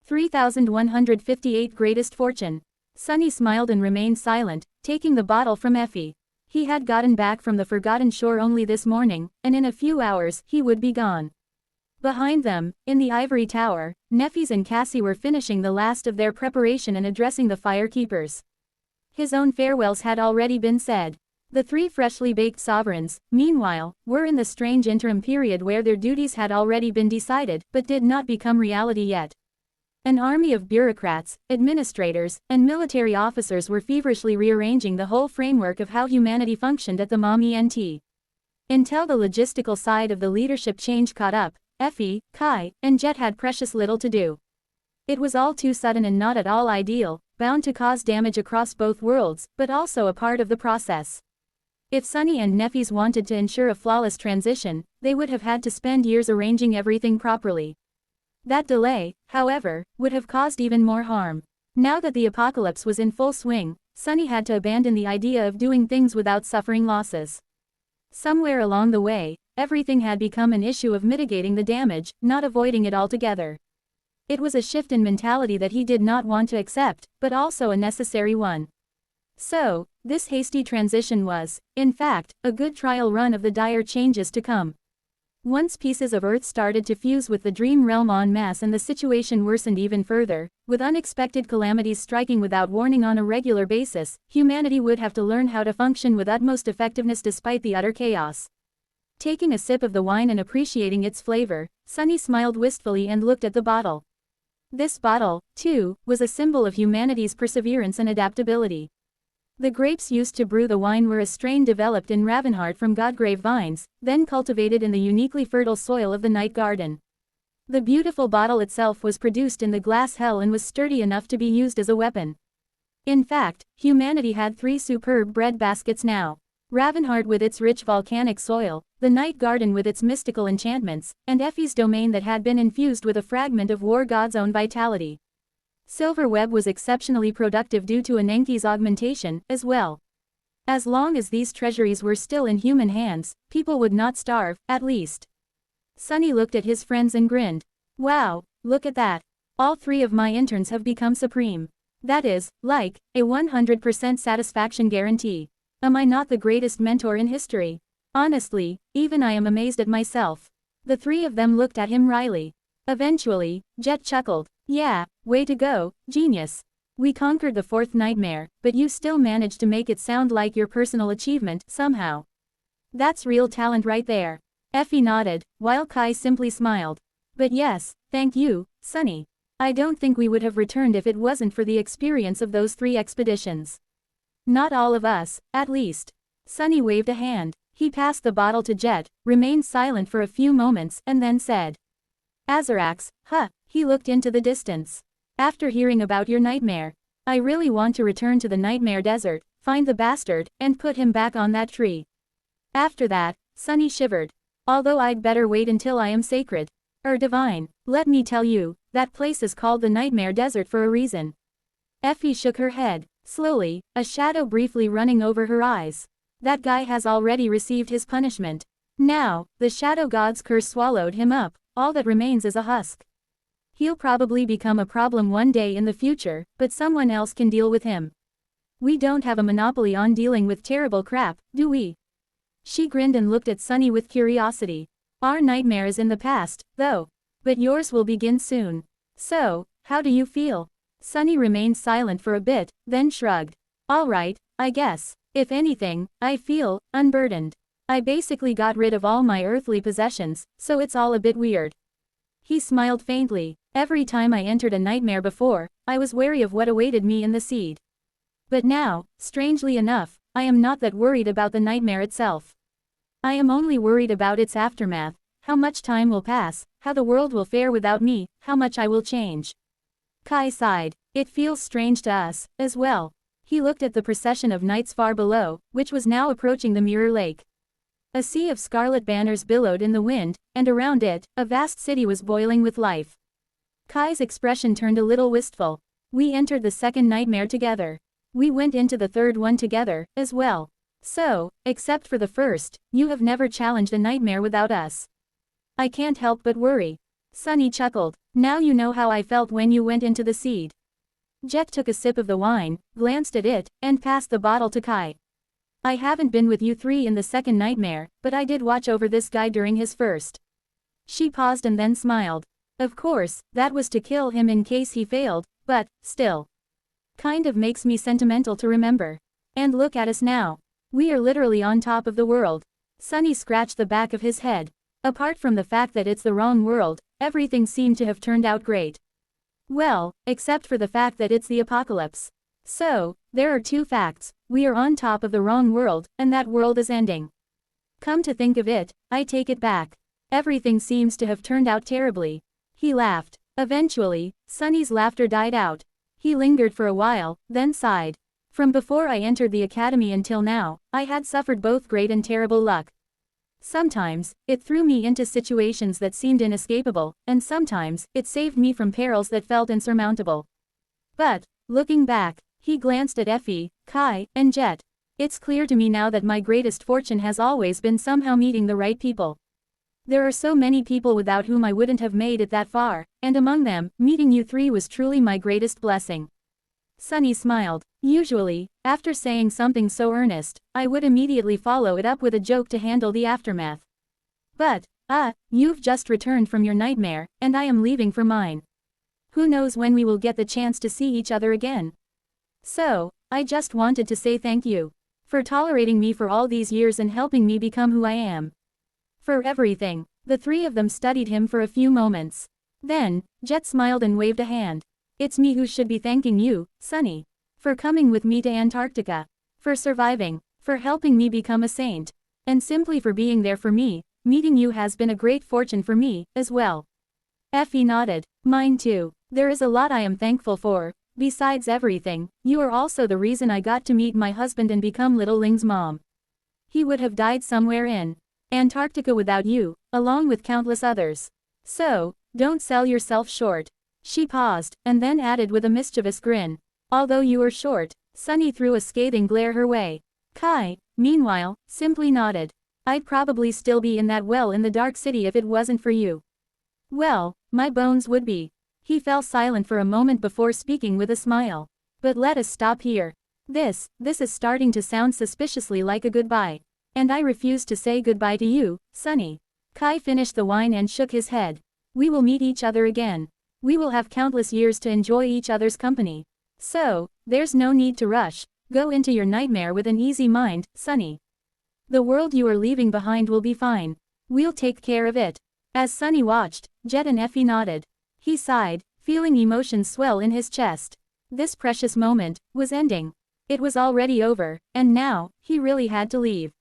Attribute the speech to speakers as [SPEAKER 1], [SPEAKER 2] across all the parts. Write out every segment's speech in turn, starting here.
[SPEAKER 1] 3158 Greatest Fortune. Sunny smiled and remained silent, taking the bottle from Effie. He had gotten back from the Forgotten Shore only this morning, and in a few hours, he would be gone. Behind them, in the ivory tower, Neffys and Cassie were finishing the last of their preparation and addressing the firekeepers. His own farewells had already been said. The three freshly baked sovereigns, meanwhile, were in the strange interim period where their duties had already been decided, but did not become reality yet. An army of bureaucrats, administrators, and military officers were feverishly rearranging the whole framework of how humanity functioned at the MOM-ENT. Until the logistical side of the leadership change caught up, Effie, Kai, and Jet had precious little to do. It was all too sudden and not at all ideal, bound to cause damage across both worlds, but also a part of the process. If Sunny and Neffys wanted to ensure a flawless transition, they would have had to spend years arranging everything properly. That delay, however, would have caused even more harm. Now that the apocalypse was in full swing, Sunny had to abandon the idea of doing things without suffering losses. Somewhere along the way, everything had become an issue of mitigating the damage, not avoiding it altogether. It was a shift in mentality that he did not want to accept, but also a necessary one. So, this hasty transition was, in fact, a good trial run of the dire changes to come. Once pieces of Earth started to fuse with the dream realm en masse and the situation worsened even further, with unexpected calamities striking without warning on a regular basis, humanity would have to learn how to function with utmost effectiveness despite the utter chaos. Taking a sip of the wine and appreciating its flavor, Sunny smiled wistfully and looked at the bottle. This bottle, too, was a symbol of humanity's perseverance and adaptability. The grapes used to brew the wine were a strain developed in Ravenheart from Godgrave vines, then cultivated in the uniquely fertile soil of the Night Garden. The beautiful bottle itself was produced in the glass hell and was sturdy enough to be used as a weapon. In fact, humanity had three superb bread baskets now. Ravenheart with its rich volcanic soil, the Night Garden with its mystical enchantments, and Effie's domain that had been infused with a fragment of War God's own vitality. Silverweb was exceptionally productive due to Anenki's augmentation, as well. As long as these treasuries were still in human hands, people would not starve, at least. Sunny looked at his friends and grinned. Wow, look at that. All three of my interns have become supreme. That is, like, a 100% satisfaction guarantee. Am I not the greatest mentor in history? Honestly, even I am amazed at myself. The three of them looked at him wryly. Eventually, Jet chuckled. Yeah, way to go, genius. We conquered the fourth nightmare, but you still managed to make it sound like your personal achievement, somehow. That's real talent right there. Effie nodded, while Kai simply smiled. But yes, thank you, Sunny. I don't think we would have returned if it wasn't for the experience of those three expeditions. Not all of us, at least. Sunny waved a hand. He passed the bottle to Jet, remained silent for a few moments, and then said. Azarax, huh, he looked into the distance. After hearing about your nightmare, I really want to return to the Nightmare Desert, find the bastard, and put him back on that tree. After that, Sunny shivered. Although I'd better wait until I am sacred. Divine, let me tell you, that place is called the Nightmare Desert for a reason. Effie shook her head. Slowly, a shadow briefly running over her eyes. That guy has already received his punishment. Now, the Shadow God's curse swallowed him up, all that remains is a husk. He'll probably become a problem one day in the future, but someone else can deal with him. We don't have a monopoly on dealing with terrible crap, do we? She grinned and looked at Sunny with curiosity. Our nightmare is in the past, though. But yours will begin soon. So, how do you feel? Sunny remained silent for a bit, then shrugged. All right, I guess. If anything, I feel unburdened. I basically got rid of all my earthly possessions, so it's all a bit weird. He smiled faintly. Every time I entered a nightmare before, I was wary of what awaited me in the seed. But now, strangely enough, I am not that worried about the nightmare itself. I am only worried about its aftermath, how much time will pass, how the world will fare without me, how much I will change. Kai sighed. It feels strange to us, as well. He looked at the procession of knights far below, which was now approaching the Mirror Lake. A sea of scarlet banners billowed in the wind, and around it, a vast city was boiling with life. Kai's expression turned a little wistful. We entered the second nightmare together. We went into the third one together, as well. So, except for the first, you have never challenged a nightmare without us. I can't help but worry. Sunny chuckled. Now you know how I felt when you went into the seed. Jet took a sip of the wine, glanced at it, and passed the bottle to Kai. I haven't been with you three in the second nightmare, but I did watch over this guy during his first. She paused and then smiled. Of course, that was to kill him in case he failed, but, still. Kind of makes me sentimental to remember. And look at us now. We are literally on top of the world. Sunny scratched the back of his head. Apart from the fact that it's the wrong world, everything seemed to have turned out great. Well, except for the fact that it's the apocalypse. So, there are two facts: we are on top of the wrong world, and that world is ending. Come to think of it, I take it back. Everything seems to have turned out terribly. He laughed. Eventually, Sunny's laughter died out. He lingered for a while, then sighed. From before I entered the academy until now, I had suffered both great and terrible luck. Sometimes, it threw me into situations that seemed inescapable, and sometimes, it saved me from perils that felt insurmountable. But, looking back, he glanced at Effie, Kai, and Jet. It's clear to me now that my greatest fortune has always been somehow meeting the right people. There are so many people without whom I wouldn't have made it that far, and among them, meeting you three was truly my greatest blessing. Sunny smiled. Usually, after saying something so earnest, I would immediately follow it up with a joke to handle the aftermath. But, you've just returned from your nightmare, and I am leaving for mine. Who knows when we will get the chance to see each other again? So, I just wanted to say thank you. For tolerating me for all these years and helping me become who I am. For everything. The three of them studied him for a few moments. Then, Jet smiled and waved a hand. It's me who should be thanking you, Sunny. For coming with me to Antarctica. For surviving. For helping me become a saint. And simply for being there for me. Meeting you has been a great fortune for me, as well. Effie nodded. Mine too. There is a lot I am thankful for. Besides everything, you are also the reason I got to meet my husband and become Little Ling's mom. He would have died somewhere in Antarctica without you, along with countless others. So, don't sell yourself short. She paused, and then added with a mischievous grin. Although you are short. Sunny threw a scathing glare her way. Kai, meanwhile, simply nodded. I'd probably still be in that well in the Dark City if it wasn't for you. Well, my bones would be. He fell silent for a moment before speaking with a smile. But let us stop here. This is starting to sound suspiciously like a goodbye. And I refuse to say goodbye to you, Sunny. Kai finished the wine and shook his head. We will meet each other again. We will have countless years to enjoy each other's company. So, there's no need to rush. Go into your nightmare with an easy mind, Sunny. The world you are leaving behind will be fine. We'll take care of it. As Sunny watched, Jet and Effie nodded. He sighed, feeling emotions swell in his chest. This precious moment was ending. It was already over, and now, he really had to leave.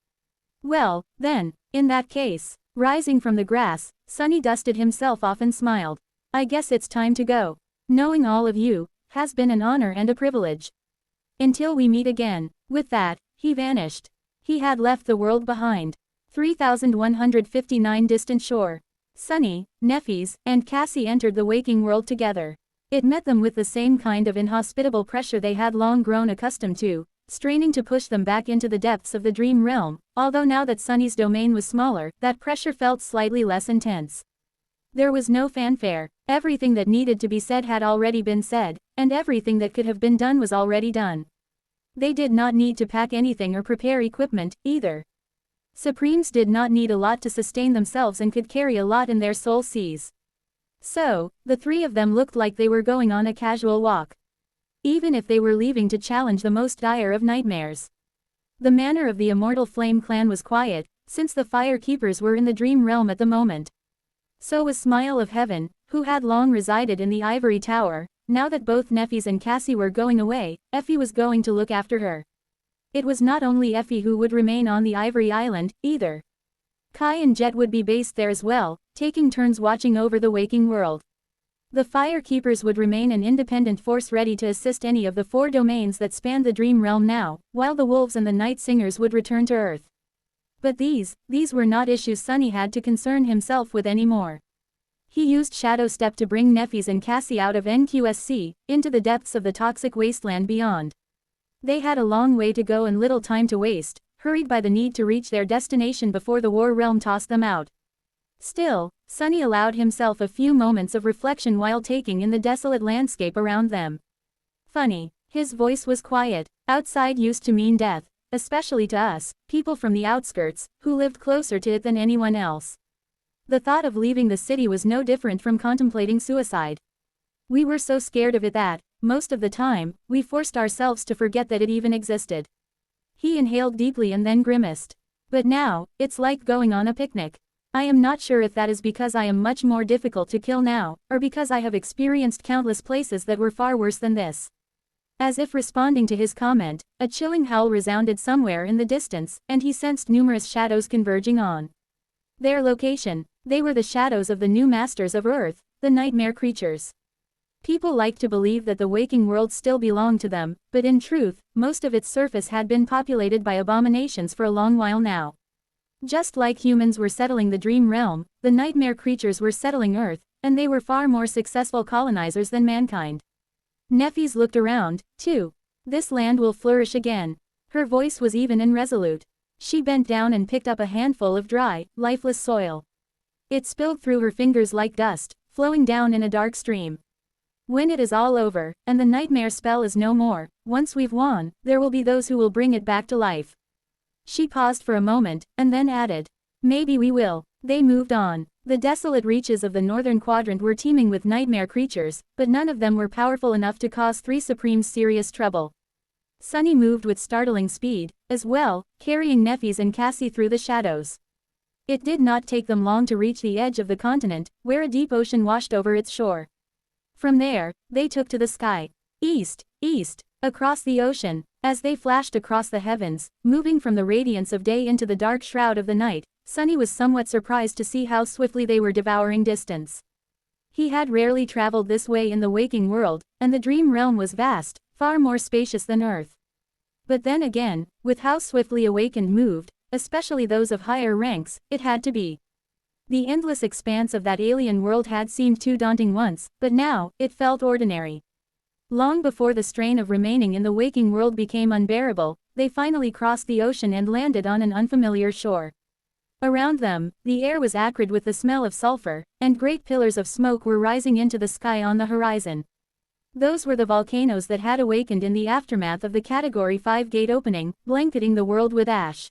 [SPEAKER 1] Well, then, in that case, rising from the grass, Sunny dusted himself off and smiled. I guess it's time to go. Knowing all of you has been an honor and a privilege. Until we meet again. With that, he vanished. He had left the world behind. 3159 distant shore. Sunny, Neffys, and Cassie entered the waking world together. It met them with the same kind of inhospitable pressure they had long grown accustomed to, straining to push them back into the depths of the dream realm, although now that Sunny's domain was smaller, that pressure felt slightly less intense. There was no fanfare. Everything that needed to be said had already been said, and everything that could have been done was already done. They did not need to pack anything or prepare equipment, either. Supremes did not need a lot to sustain themselves and could carry a lot in their soul seas. So, the three of them looked like they were going on a casual walk. Even if they were leaving to challenge the most dire of nightmares. The manner of the Immortal Flame clan was quiet, since the Fire Keepers were in the dream realm at the moment. So was Smile of Heaven, who had long resided in the Ivory Tower. Now that both Neffys and Cassie were going away, Effie was going to look after her. It was not only Effie who would remain on the Ivory Island, either. Kai and Jet would be based there as well, taking turns watching over the waking world. The Fire Keepers would remain an independent force ready to assist any of the 4 domains that spanned the Dream Realm now, while the Wolves and the Night Singers would return to Earth. But these were not issues Sunny had to concern himself with anymore. He used Shadow Step to bring Neffys and Cassie out of NQSC, into the depths of the toxic wasteland beyond. They had a long way to go and little time to waste, hurried by the need to reach their destination before the War Realm tossed them out. Still, Sunny allowed himself a few moments of reflection while taking in the desolate landscape around them. Funny. His voice was quiet. Outside used to mean death, especially to us, people from the outskirts, who lived closer to it than anyone else. The thought of leaving the city was no different from contemplating suicide. We were so scared of it that, most of the time, we forced ourselves to forget that it even existed. He inhaled deeply and then grimaced. But now, it's like going on a picnic. I am not sure if that is because I am much more difficult to kill now, or because I have experienced countless places that were far worse than this. As if responding to his comment, a chilling howl resounded somewhere in the distance, and he sensed numerous shadows converging on their location. They were the shadows of the new masters of Earth, the nightmare creatures. People like to believe that the waking world still belonged to them, but in truth, most of its surface had been populated by abominations for a long while now. Just like humans were settling the dream realm, the nightmare creatures were settling Earth, and they were far more successful colonizers than mankind. Nephis looked around, too. This land will flourish again. Her voice was even and resolute. She bent down and picked up a handful of dry, lifeless soil. It spilled through her fingers like dust, flowing down in a dark stream. When it is all over, and the nightmare spell is no more, once we've won, there will be those who will bring it back to life. She paused for a moment, and then added, "Maybe we will." They moved on. The desolate reaches of the northern quadrant were teeming with nightmare creatures, but none of them were powerful enough to cause Three Supremes serious trouble. Sunny moved with startling speed, as well, carrying Nephis and Cassie through the shadows. It did not take them long to reach the edge of the continent, where a deep ocean washed over its shore. From there, they took to the sky. East, east, across the ocean, as they flashed across the heavens, moving from the radiance of day into the dark shroud of the night, Sunny was somewhat surprised to see how swiftly they were devouring distance. He had rarely traveled this way in the waking world, and the dream realm was vast, far more spacious than Earth. But then again, with how swiftly awakened moved, especially those of higher ranks, it had to be. The endless expanse of that alien world had seemed too daunting once, but now, it felt ordinary. Long before the strain of remaining in the waking world became unbearable, they finally crossed the ocean and landed on an unfamiliar shore. Around them, the air was acrid with the smell of sulfur, and great pillars of smoke were rising into the sky on the horizon. Those were the volcanoes that had awakened in the aftermath of the Category 5 gate opening, blanketing the world with ash.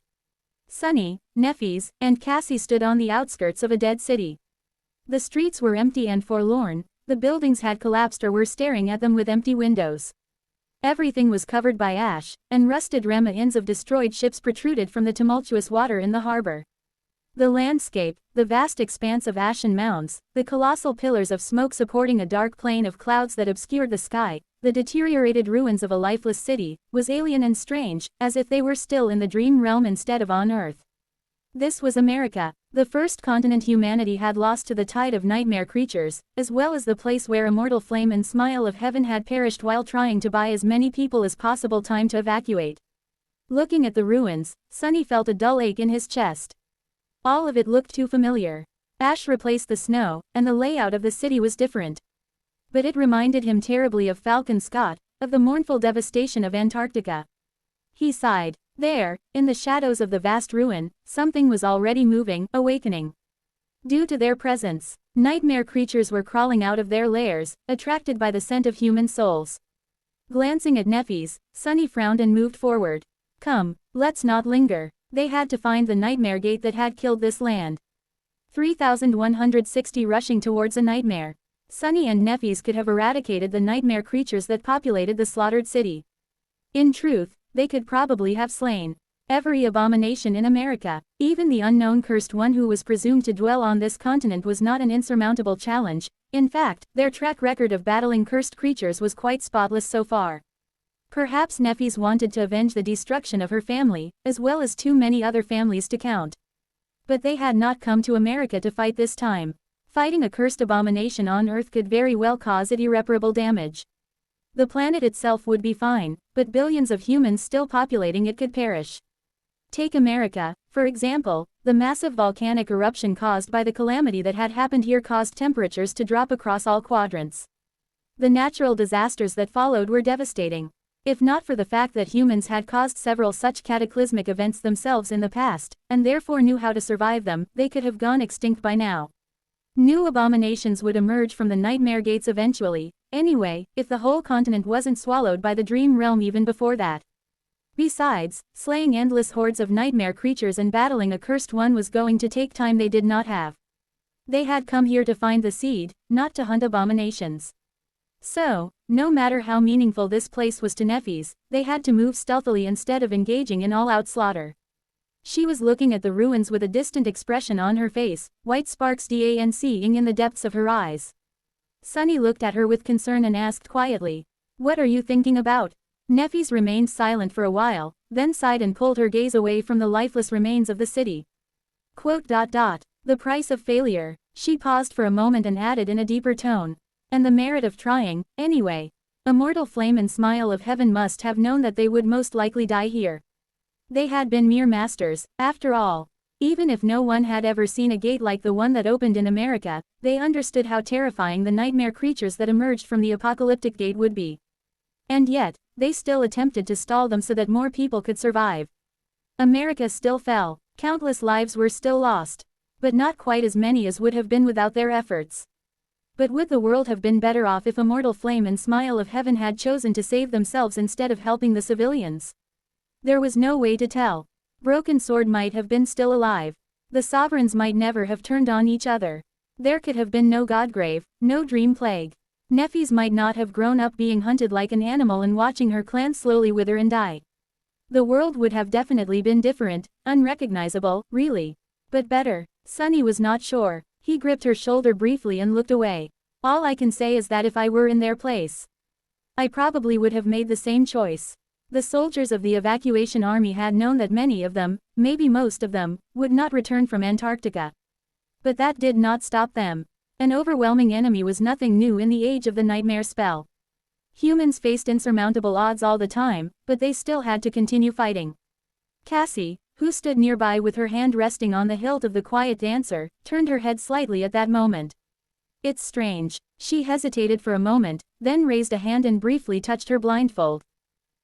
[SPEAKER 1] Sunny, Nephis, and Cassie stood on the outskirts of a dead city. The streets were empty and forlorn, the buildings had collapsed or were staring at them with empty windows. Everything was covered by ash, and rusted remains of destroyed ships protruded from the tumultuous water in the harbor. The landscape, the vast expanse of ashen mounds, the colossal pillars of smoke supporting a dark plain of clouds that obscured the sky, the deteriorated ruins of a lifeless city, was alien and strange, as if they were still in the dream realm instead of on Earth. This was America, the first continent humanity had lost to the tide of nightmare creatures, as well as the place where immortal flame and smile of heaven had perished while trying to buy as many people as possible time to evacuate. Looking at the ruins, Sunny felt a dull ache in his chest. All of it looked too familiar. Ash replaced the snow, and the layout of the city was different. But it reminded him terribly of Falcon Scott, of the mournful devastation of Antarctica. He sighed. There, in the shadows of the vast ruin, something was already moving, awakening. Due to their presence, nightmare creatures were crawling out of their lairs, attracted by the scent of human souls. Glancing at Nephis, Sunny frowned and moved forward. Come, let's not linger. They had to find the nightmare gate that had killed this land. 3,160 rushing towards a nightmare. Sunny and Nephis could have eradicated the nightmare creatures that populated the slaughtered city. In truth, they could probably have slain every abomination in America. Even the unknown cursed one who was presumed to dwell on this continent was not an insurmountable challenge. In fact, their track record of battling cursed creatures was quite spotless so far. Perhaps Nephis wanted to avenge the destruction of her family, as well as too many other families to count. But they had not come to America to fight this time. Fighting a cursed abomination on Earth could very well cause it irreparable damage. The planet itself would be fine, but billions of humans still populating it could perish. Take America, for example. The massive volcanic eruption caused by the calamity that had happened here caused temperatures to drop across all quadrants. The natural disasters that followed were devastating. If not for the fact that humans had caused several such cataclysmic events themselves in the past, and therefore knew how to survive them, they could have gone extinct by now. New abominations would emerge from the Nightmare Gates eventually, anyway, if the whole continent wasn't swallowed by the Dream Realm even before that. Besides, slaying endless hordes of nightmare creatures and battling a cursed one was going to take time they did not have. They had come here to find the seed, not to hunt abominations. So, no matter how meaningful this place was to Nephis, they had to move stealthily instead of engaging in all-out slaughter. She was looking at the ruins with a distant expression on her face, white sparks dancing in the depths of her eyes. Sunny looked at her with concern and asked quietly, "What are you thinking about?" Nephis remained silent for a while, then sighed and pulled her gaze away from the lifeless remains of the city. The price of failure. She paused for a moment and added in a deeper tone. And the merit of trying, anyway. Immortal Flame and Smile of Heaven must have known that they would most likely die here. They had been mere masters, after all. Even if no one had ever seen a gate like the one that opened in America, they understood how terrifying the nightmare creatures that emerged from the apocalyptic gate would be. And yet, they still attempted to stall them so that more people could survive. America still fell, countless lives were still lost. But not quite as many as would have been without their efforts. But would the world have been better off if Immortal Flame and Smile of Heaven had chosen to save themselves instead of helping the civilians? There was no way to tell. Broken Sword might have been still alive. The sovereigns might never have turned on each other. There could have been no Godgrave, no Dream Plague. Nephis might not have grown up being hunted like an animal and watching her clan slowly wither and die. The world would have definitely been different, unrecognizable, really. But better. Sunny was not sure. He gripped her shoulder briefly and looked away. All I can say is that if I were in their place, I probably would have made the same choice. The soldiers of the evacuation army had known that many of them, maybe most of them, would not return from Antarctica. But that did not stop them. An overwhelming enemy was nothing new in the age of the nightmare spell. Humans faced insurmountable odds all the time, but they still had to continue fighting. Cassie, who stood nearby with her hand resting on the hilt of the quiet dancer, turned her head slightly at that moment. It's strange. She hesitated for a moment, then raised a hand and briefly touched her blindfold.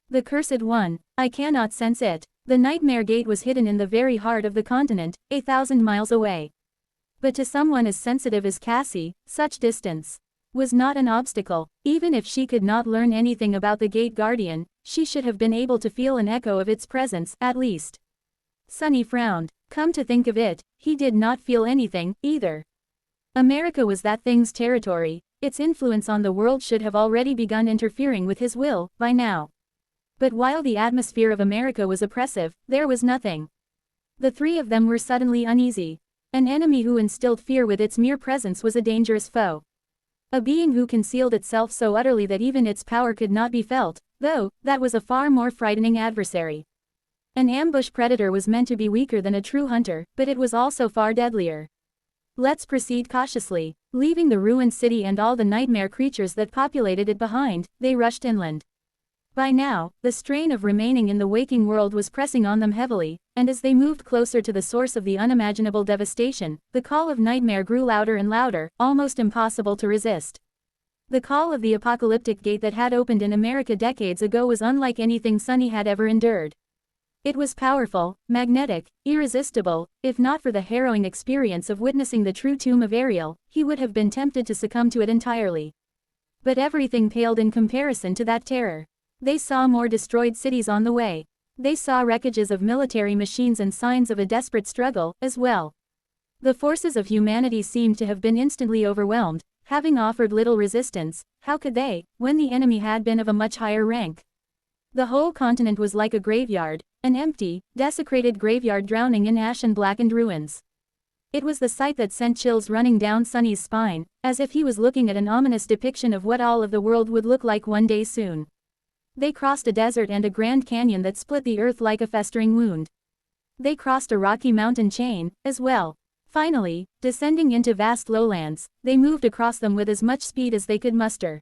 [SPEAKER 1] The Cursed One, I cannot sense it. The Nightmare Gate was hidden in the very heart of the continent, 1,000 miles away. But to someone as sensitive as Cassie, such distance was not an obstacle. Even if she could not learn anything about the Gate Guardian, she should have been able to feel an echo of its presence, at least. Sunny frowned. Come to think of it, he did not feel anything, either. America was that thing's territory. Its influence on the world should have already begun interfering with his will, by now. But while the atmosphere of America was oppressive, there was nothing. The three of them were suddenly uneasy. An enemy who instilled fear with its mere presence was a dangerous foe. A being who concealed itself so utterly that even its power could not be felt, though, that was a far more frightening adversary. An ambush predator was meant to be weaker than a true hunter, but it was also far deadlier. Let's proceed cautiously. Leaving the ruined city and all the nightmare creatures that populated it behind, they rushed inland. By now, the strain of remaining in the waking world was pressing on them heavily, and as they moved closer to the source of the unimaginable devastation, the call of nightmare grew louder and louder, almost impossible to resist. The call of the apocalyptic gate that had opened in America decades ago was unlike anything Sunny had ever endured. It was powerful, magnetic, irresistible. If not for the harrowing experience of witnessing the true tomb of Ariel, he would have been tempted to succumb to it entirely. But everything paled in comparison to that terror. They saw more destroyed cities on the way. They saw wreckages of military machines and signs of a desperate struggle, as well. The forces of humanity seemed to have been instantly overwhelmed. Having offered little resistance, how could they, when the enemy had been of a much higher rank? The whole continent was like a graveyard, an empty, desecrated graveyard drowning in ash and blackened ruins. It was the sight that sent chills running down Sunny's spine, as if he was looking at an ominous depiction of what all of the world would look like one day soon. They crossed a desert and a grand canyon that split the earth like a festering wound. They crossed a rocky mountain chain, as well. Finally, descending into vast lowlands, they moved across them with as much speed as they could muster.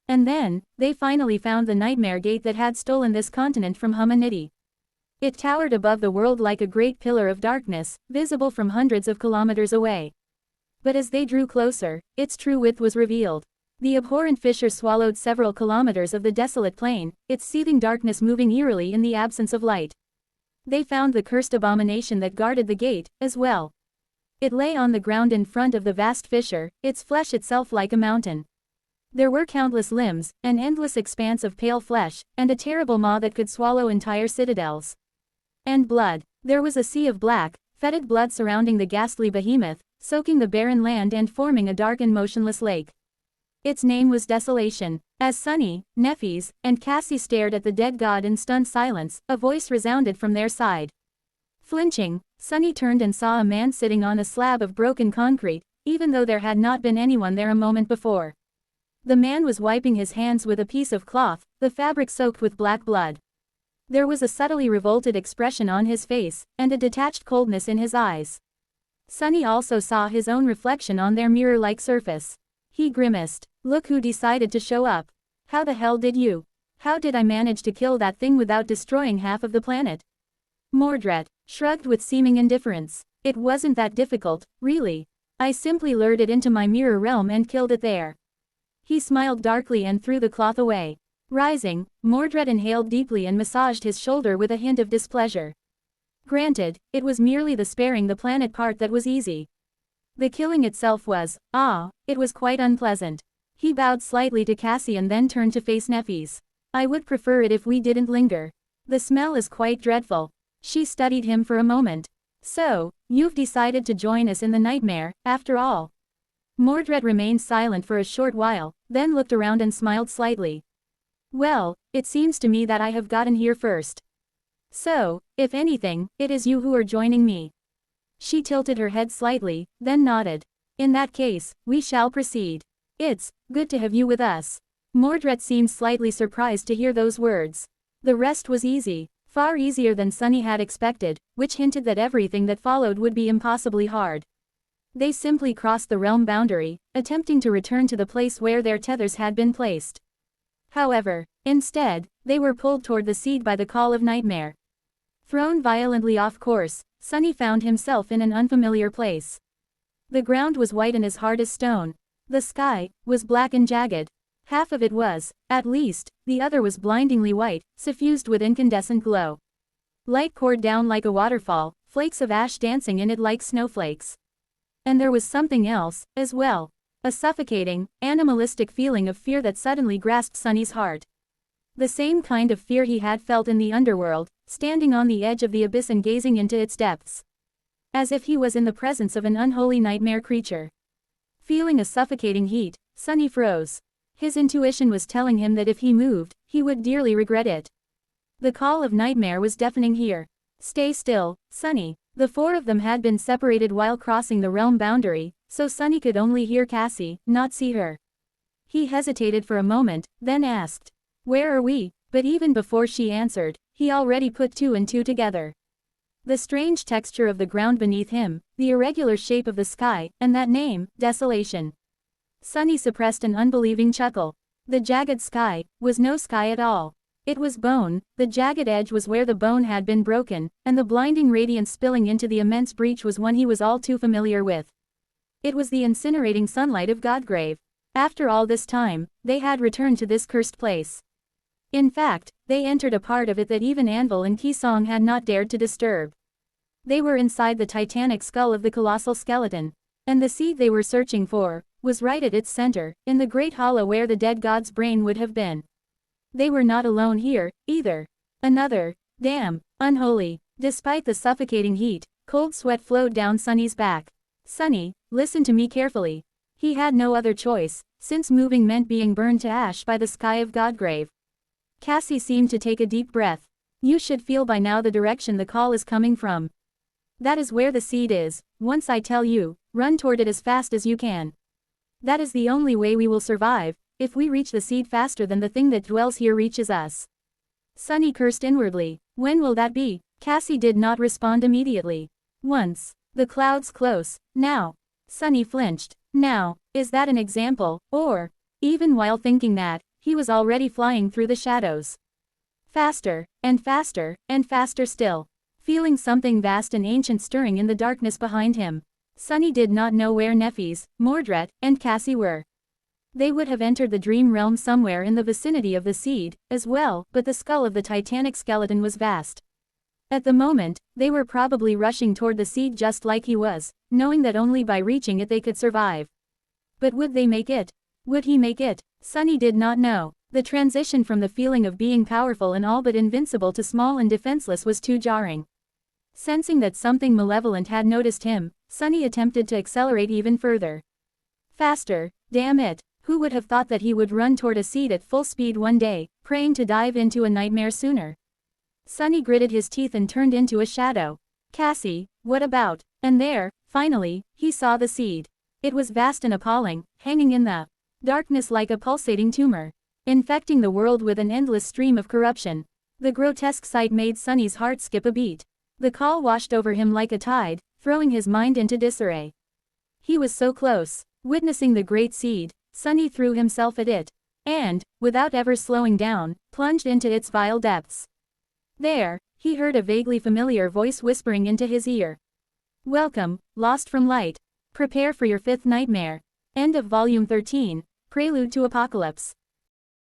[SPEAKER 1] And then, they finally found the Nightmare Gate that had stolen this continent from humanity. It towered above the world like a great pillar of darkness, visible from hundreds of kilometers away. But as they drew closer, its true width was revealed. The abhorrent fissure swallowed several kilometers of the desolate plain, its seething darkness moving eerily in the absence of light. They found the cursed abomination that guarded the gate, as well. It lay on the ground in front of the vast fissure, its flesh itself like a mountain. There were countless limbs, an endless expanse of pale flesh, and a terrible maw that could swallow entire citadels. And blood. There was a sea of black, fetid blood surrounding the ghastly behemoth, soaking the barren land and forming a dark and motionless lake. Its name was Desolation. As Sunny, Nefis, and Cassie stared at the dead god in stunned silence, a voice resounded from their side. Flinching, Sunny turned and saw a man sitting on a slab of broken concrete, even though there had not been anyone there a moment before. The man was wiping his hands with a piece of cloth, the fabric soaked with black blood. There was a subtly revolted expression on his face, and a detached coldness in his eyes. Sunny also saw his own reflection on their mirror-like surface. He grimaced. Look who decided to show up. How the hell did you? How did I manage to kill that thing without destroying half of the planet? Mordred shrugged with seeming indifference. It wasn't that difficult, really. I simply lured it into my mirror realm and killed it there. He smiled darkly and threw the cloth away. Rising, Mordred inhaled deeply and massaged his shoulder with a hint of displeasure. Granted, it was merely the sparing the planet part that was easy. The killing itself was, it was quite unpleasant. He bowed slightly to Cassie and then turned to face Nefis. I would prefer it if we didn't linger. The smell is quite dreadful. She studied him for a moment. So, you've decided to join us in the nightmare, after all. Mordred remained silent for a short while, then looked around and smiled slightly. Well, it seems to me that I have gotten here first. So, if anything, it is you who are joining me. She tilted her head slightly, then nodded. In that case, we shall proceed. It's good to have you with us. Mordred seemed slightly surprised to hear those words. The rest was easy, far easier than Sunny had expected, which hinted that everything that followed would be impossibly hard. They simply crossed the realm boundary, attempting to return to the place where their tethers had been placed. However, instead, they were pulled toward the seed by the call of nightmare. Thrown violently off course, Sunny found himself in an unfamiliar place. The ground was white and as hard as stone. The sky was black and jagged. Half of it was, at least, the other was blindingly white, suffused with incandescent glow. Light poured down like a waterfall, flakes of ash dancing in it like snowflakes. And there was something else, as well. A suffocating, animalistic feeling of fear that suddenly grasped Sunny's heart. The same kind of fear he had felt in the underworld, standing on the edge of the abyss and gazing into its depths. As if he was in the presence of an unholy nightmare creature. Feeling a suffocating heat, Sunny froze. His intuition was telling him that if he moved, he would dearly regret it. The call of nightmare was deafening here. Stay still, Sunny. The four of them had been separated while crossing the realm boundary, so Sunny could only hear Cassie, not see her. He hesitated for a moment, then asked, "Where are we?" But even before she answered, he already put two and two together. The strange texture of the ground beneath him, the irregular shape of the sky, and that name, Desolation. Sunny suppressed an unbelieving chuckle. The jagged sky was no sky at all. It was bone, the jagged edge was where the bone had been broken, and the blinding radiance spilling into the immense breach was one he was all too familiar with. It was the incinerating sunlight of Godgrave. After all this time, they had returned to this cursed place. In fact, they entered a part of it that even Anvil and Kisong had not dared to disturb. They were inside the titanic skull of the colossal skeleton. And the seed they were searching for was right at its center, in the great hollow where the dead god's brain would have been. They were not alone here, either. Another, damn, unholy. Despite the suffocating heat, cold sweat flowed down Sunny's back. Sunny, listen to me carefully. He had no other choice, since moving meant being burned to ash by the sky of Godgrave. Cassie seemed to take a deep breath. You should feel by now the direction the call is coming from. That is where the seed is. Once I tell you, run toward it as fast as you can. That is the only way we will survive, if we reach the seed faster than the thing that dwells here reaches us. Sunny cursed inwardly. When will that be? Cassie did not respond immediately. Once. The clouds close. Now. Sunny flinched. Now, is that an example, or? Even while thinking that, he was already flying through the shadows. Faster, and faster, and faster still. Feeling something vast and ancient stirring in the darkness behind him. Sunny did not know where Nefis, Mordred, and Cassie were. They would have entered the dream realm somewhere in the vicinity of the seed, as well, but the skull of the titanic skeleton was vast. At the moment, they were probably rushing toward the seed just like he was, knowing that only by reaching it they could survive. But would they make it? Would he make it? Sunny did not know. The transition from the feeling of being powerful and all but invincible to small and defenseless was too jarring. Sensing that something malevolent had noticed him, Sunny attempted to accelerate even further. Faster, damn it, who would have thought that he would run toward a seed at full speed one day, praying to dive into a nightmare sooner. Sunny gritted his teeth and turned into a shadow. Cassie, what about? And there, finally, he saw the seed. It was vast and appalling, hanging in the darkness like a pulsating tumor, infecting the world with an endless stream of corruption. The grotesque sight made Sunny's heart skip a beat. The call washed over him like a tide, throwing his mind into disarray. He was so close. Witnessing the great seed, Sunny threw himself at it, and, without ever slowing down, plunged into its vile depths. There, he heard a vaguely familiar voice whispering into his ear. Welcome, lost from light. Prepare for your fifth nightmare. End of Volume 13, Prelude to Apocalypse.